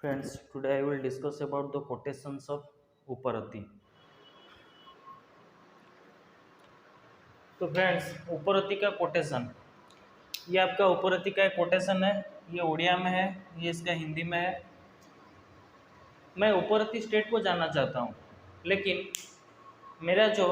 Friends, today I will discuss about the quotations of Uparati. तो friends, उपरति का quotation, ये आपका उपरति का एक कोटेशन है। ये उड़िया में है, ये इसका हिंदी में है। मैं उपरति स्टेट को जानना चाहता हूँ, लेकिन मेरा जो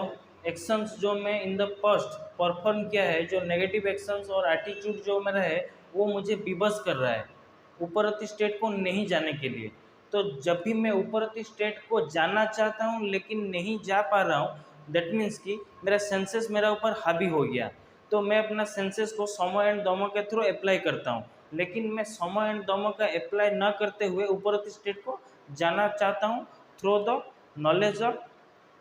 एक्शंस जो मैं इन द पास्ट परफॉर्म किया है, जो नेगेटिव एक्शंस और एटीट्यूड जो मेरा है, वो मुझे विवश कर रहा है उपरति स्टेट को नहीं जाने के लिए। तो जब भी मैं उपरति स्टेट को जानना चाहता हूँ लेकिन नहीं जा पा रहा हूँ, दैट मीन्स कि मेरा सेंसेस मेरा ऊपर हावी हो गया। तो मैं अपना सेंसेस को समो एंड दोमो के थ्रू अप्लाई करता हूँ, लेकिन मैं समो एंड दोमो का अप्लाई न करते हुए उपरति स्टेट को जानना चाहता हूँ through the knowledge of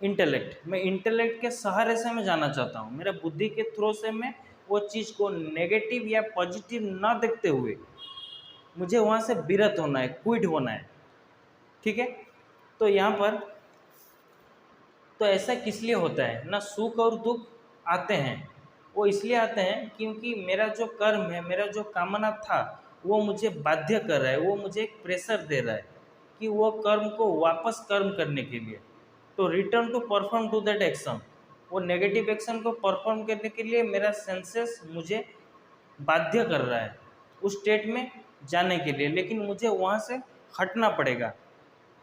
intellect. मैं इंटेलेक्ट के सहारे से मैं जाना चाहता हूँ, मेरे बुद्धि के थ्रू से मैं वो चीज़ को नेगेटिव या पॉजिटिव ना देखते हुए मुझे वहाँ से विरत होना है, क्विट होना है। ठीक है, तो यहाँ पर तो ऐसा किस लिए होता है ना, सुख और दुख आते हैं, वो इसलिए आते हैं क्योंकि मेरा जो कर्म है, मेरा जो कामना था, वो मुझे बाध्य कर रहा है, वो मुझे एक प्रेशर दे रहा है कि वो कर्म को वापस कर्म करने के लिए, तो return to perform to that action, वो नेगेटिव एक्शन को परफॉर्म करने के लिए मेरा सेंसेस मुझे बाध्य कर रहा है उस स्टेट में जाने के लिए, लेकिन मुझे वहाँ से हटना पड़ेगा।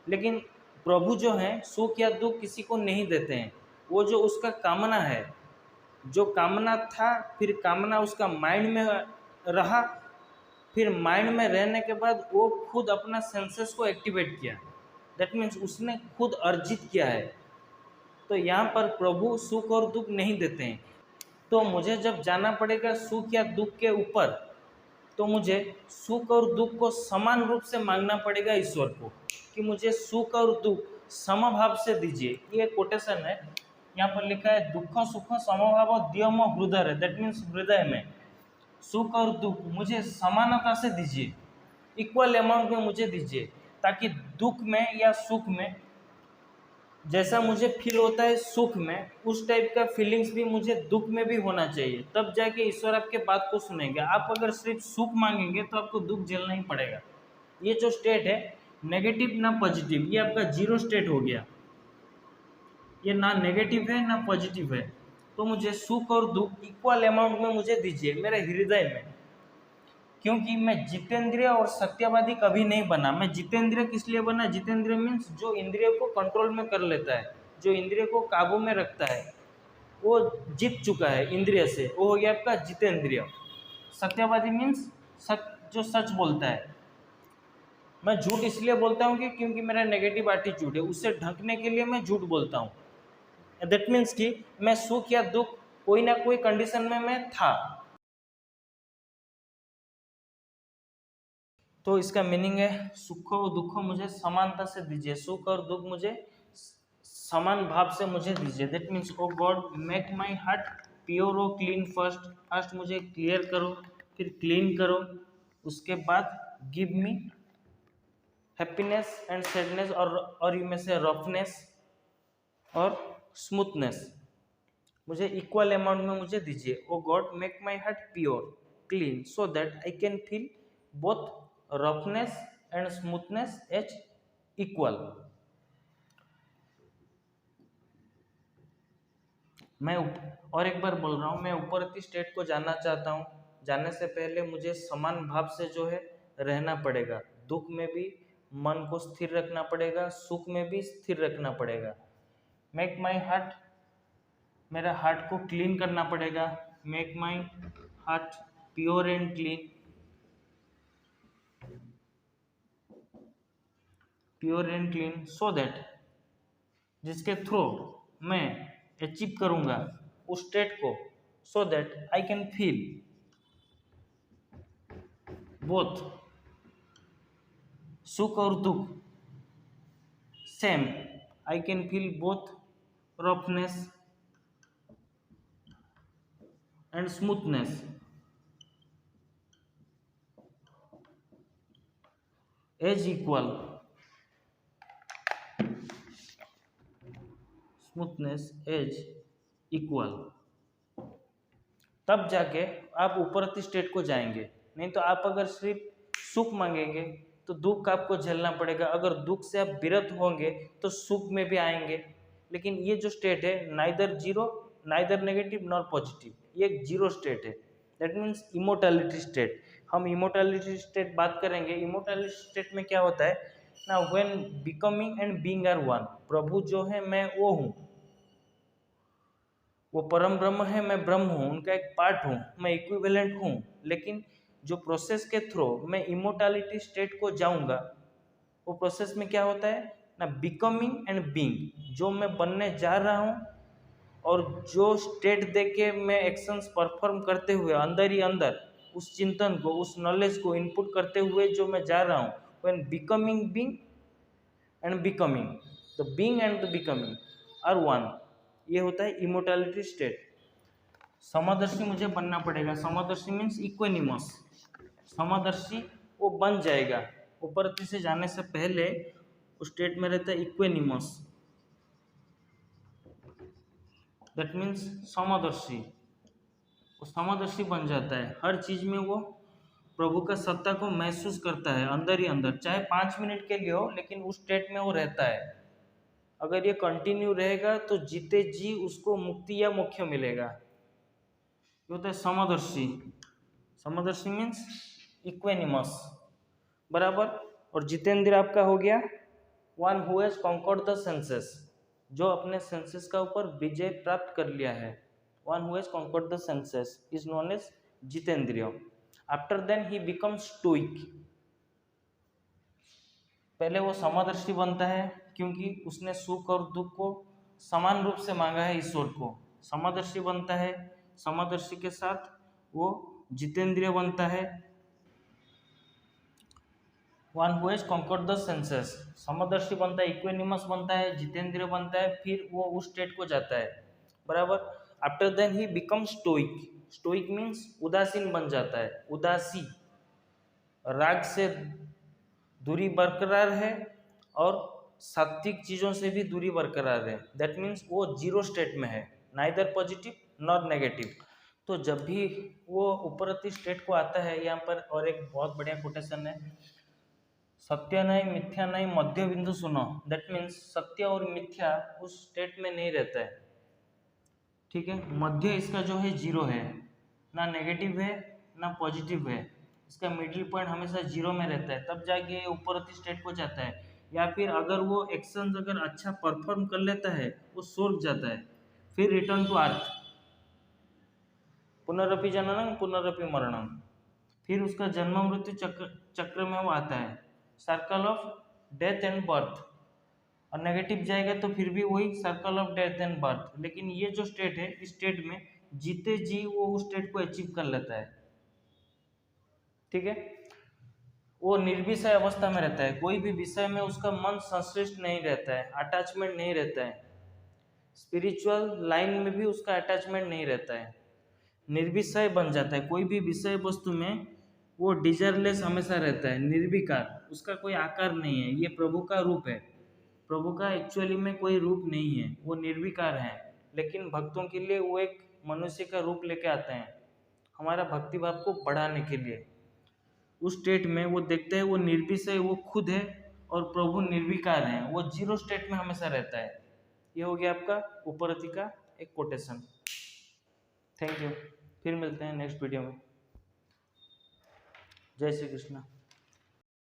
लेकिन प्रभु जो हैं सुख या दुख किसी को नहीं देते हैं। वो जो उसका कामना है, जो कामना था, फिर कामना उसका माइंड में रहा, फिर माइंड में रहने के बाद वो खुद अपना सेंसेस को एक्टिवेट किया, दैट मीन्स उसने खुद अर्जित किया है। तो यहाँ पर प्रभु सुख और दुख नहीं देते हैं। तो मुझे जब जाना पड़ेगा सुख या दुख के ऊपर, तो मुझे सुख और दुख को समान रूप से मांगना पड़ेगा ईश्वर को कि मुझे सुख और दुख समभाव से दीजिए। ये कोटेशन है, यहाँ पर लिखा है दुख सुख समभाव दियम हृदय, दैट मीन्स हृदय में सुख और दुख मुझे समानता से दीजिए, इक्वल अमाउंट में मुझे दीजिए, ताकि दुख में या सुख में जैसा मुझे फील होता है सुख में, उस टाइप का फीलिंग्स भी मुझे दुख में भी होना चाहिए। तब जाके ईश्वर आपके बात को सुनेंगे। आप अगर सिर्फ सुख मांगेंगे तो आपको दुख झेलना ही पड़ेगा। ये जो स्टेट है नेगेटिव ना पॉजिटिव, ये आपका जीरो स्टेट हो गया। ये ना नेगेटिव है ना पॉजिटिव है। तो मुझे सुख और दुख इक्वल अमाउंट में मुझे दीजिए मेरे हृदय में, क्योंकि मैं जितेंद्रिय और सत्यवादी कभी नहीं बना। मैं जितेंद्रिय किस लिए बना? जितेंद्रिय मीन्स जो इंद्रिय को कंट्रोल में कर लेता है, जो इंद्रिय को काबू में रखता है, वो जीत चुका है इंद्रिय से, वो हो गया आपका जितेंद्रिय। सत्यवादी मीन्स जो सच बोलता है। मैं झूठ इसलिए बोलता हूँ कि क्योंकि मेरा नेगेटिव एटीट्यूड है, उससे ढकने के लिए मैं झूठ बोलता हूँ। दैट मीन्स कि मैं सुख या दुख कोई ना कोई कंडीशन में मैं था। तो इसका मीनिंग है सुख और दुख मुझे समानता से दीजिए, सुख और दुख मुझे समान भाव से मुझे दीजिए। That means O God make my heart pure और क्लीन फर्स्ट। फर्स्ट मुझे क्लियर करो, फिर क्लीन करो, उसके बाद give me happiness and sadness, और यू में से रफनेस और स्मूथनेस मुझे इक्वल अमाउंट में मुझे दीजिए। O God make my heart pure clean so that I can feel both roughness and smoothness as equal. मैं और एक बार बोल रहा हूँ, मैं ऊपरती स्टेट को जानना चाहता हूँ। जानने से पहले मुझे समान भाव से जो है रहना पड़ेगा। दुख में भी मन को स्थिर रखना पड़ेगा, सुख में भी स्थिर रखना पड़ेगा। मेक माई हार्ट, मेरा हार्ट को क्लीन करना पड़ेगा। Make my heart pure and clean, pure and clean so that, जिसके थ्रू मैं अचीव करूंगा उस स्टेट को, so that I can feel both सुख और दुख same. I can feel both roughness and smoothness as equal, smoothness as equal. तब जाके आप ऊपरती स्टेट को जाएंगे। नहीं तो आप अगर सिर्फ सुख मांगेंगे तो दुख आपको झेलना पड़ेगा। अगर दुख से आप विरत होंगे तो सुख में भी आएंगे। लेकिन ये जो स्टेट है, neither zero neither negative nor positive, ये एक जीरो स्टेट है। That means immortality state. हम इमोर्टैलिटी स्टेट बात करेंगे। इमोर्टैलिटी स्टेट में क्या होता है ना, when becoming and being are one. प्रभु जो है मैं वो हूँ, वो परम ब्रह्म है, मैं ब्रह्म हूँ, उनका एक पार्ट हूँ, मैं इक्विवेलेंट हूँ। लेकिन जो प्रोसेस के थ्रू मैं इमोर्टैलिटी स्टेट को जाऊंगा, वो प्रोसेस में क्या होता है ना, बिकमिंग एंड बीइंग। जो मैं बनने जा रहा हूँ और जो स्टेट देके मैं एक्शंस परफॉर्म करते हुए अंदर ही अंदर उस चिंतन को, उस नॉलेज को इनपुट करते हुए जो मैं जा रहा हूँ, when becoming being and becoming, the being and the becoming are one, ये होता है इमोर्टैलिटी स्टेट। समदर्शी मुझे बनना पड़ेगा। समदर्शी मीन्स इक्वेनिमस। समदर्शी वो बन जाएगा। उपरति से जाने से पहले उस स्टेट में रहता है इक्वेनिमस। दैट मीन्स समदर्शी, वो समदर्शी बन जाता है। हर चीज में वो प्रभु का सत्ता को महसूस करता है अंदर ही अंदर, चाहे 5 मिनट के लिए हो, लेकिन उस स्टेट में वो रहता है। अगर ये कंटिन्यू रहेगा तो जीते जी उसको मुक्ति या मोक्ष मिलेगा। ये होता है समदर्शी। समदर्शी मीन्स इक्वेनिमस, बराबर। और जितेंद्र आपका हो गया one who has conquered the senses, जो अपने सेंसेस का ऊपर विजय प्राप्त कर लिया है। One who has conquered the senses is known as जितेंद्रिय। After then he becomes stoic. पहले वो समदर्शी बनता है क्योंकि उसने सुख और दुख को समान रूप से मांगा है ईश्वर को। समदर्शी बनता है, समदर्शी के साथ वो जितेंद्रिय बनता है। One who has conquered the senses, समदर्शी बनता है, इक्वेनिमस बनता है, जितेंद्रिय बनता है, फिर वो उस स्टेट को जाता है, बराबर। After then he become stoic. Stoic means उदासीन बन जाता है, उदासी। राग से दूरी बरकरार है और सात्विक चीज़ों से भी दूरी बरकरार है। दैट मीन्स वो जीरो स्टेट में है, नाइदर पॉजिटिव नॉर नेगेटिव। तो जब भी वो उपरति स्टेट को आता है, यहाँ पर और एक बहुत बढ़िया कोटेशन है, सत्य नहीं मिथ्या नहीं मध्य बिंदु सुनो। दैट मीन्स सत्य और मिथ्या उस स्टेट में नहीं रहता है, ठीक है। मध्य इसका जो है जीरो है, ना नेगेटिव है ना पॉजिटिव है, इसका मिडिल पॉइंट हमेशा जीरो में रहता है, तब जाके ये ऊपरती स्टेट को जाता है। या फिर अगर वो एक्शन अगर अच्छा परफॉर्म कर लेता है, वो स्वर्ग जाता है, फिर रिटर्न टू अर्थ। पुनरपि जननम पुनरपि मरणम, फिर उसका जन्म मृत्यु चक्र में वो आता है, circle of death and birth. और नेगेटिव जाएगा तो फिर भी वही circle of death and birth. लेकिन ये जो स्टेट है, इस स्टेट में जीते जी वो उस स्टेट को अचीव कर लेता है, ठीक है। वो निर्विषय अवस्था में रहता है, कोई भी विषय में उसका मन संश्लिष्ट नहीं रहता है, अटैचमेंट नहीं रहता है। स्पिरिचुअल लाइन में भी उसका अटैचमेंट नहीं रहता है, निर्विषय बन जाता है। कोई भी विषय वस्तु में वो डिजायरलेस हमेशा रहता है, निर्विकार, उसका कोई आकार नहीं है। ये प्रभु का रूप है। प्रभु का एक्चुअली में कोई रूप नहीं है, वो निर्विकार है। लेकिन भक्तों के लिए वो एक मनुष्य का रूप लेके आते हैं, हमारा भक्ति भाव को बढ़ाने के लिए। उस स्टेट में वो देखते हैं वो निर्विषय, वो खुद है, और प्रभु निर्विकार है, वो जीरो स्टेट में हमेशा रहता है। ये हो गया आपका उपरति का एक कोटेशन। थैंक यू, फिर मिलते हैं नेक्स्ट वीडियो में। जय श्री कृष्ण।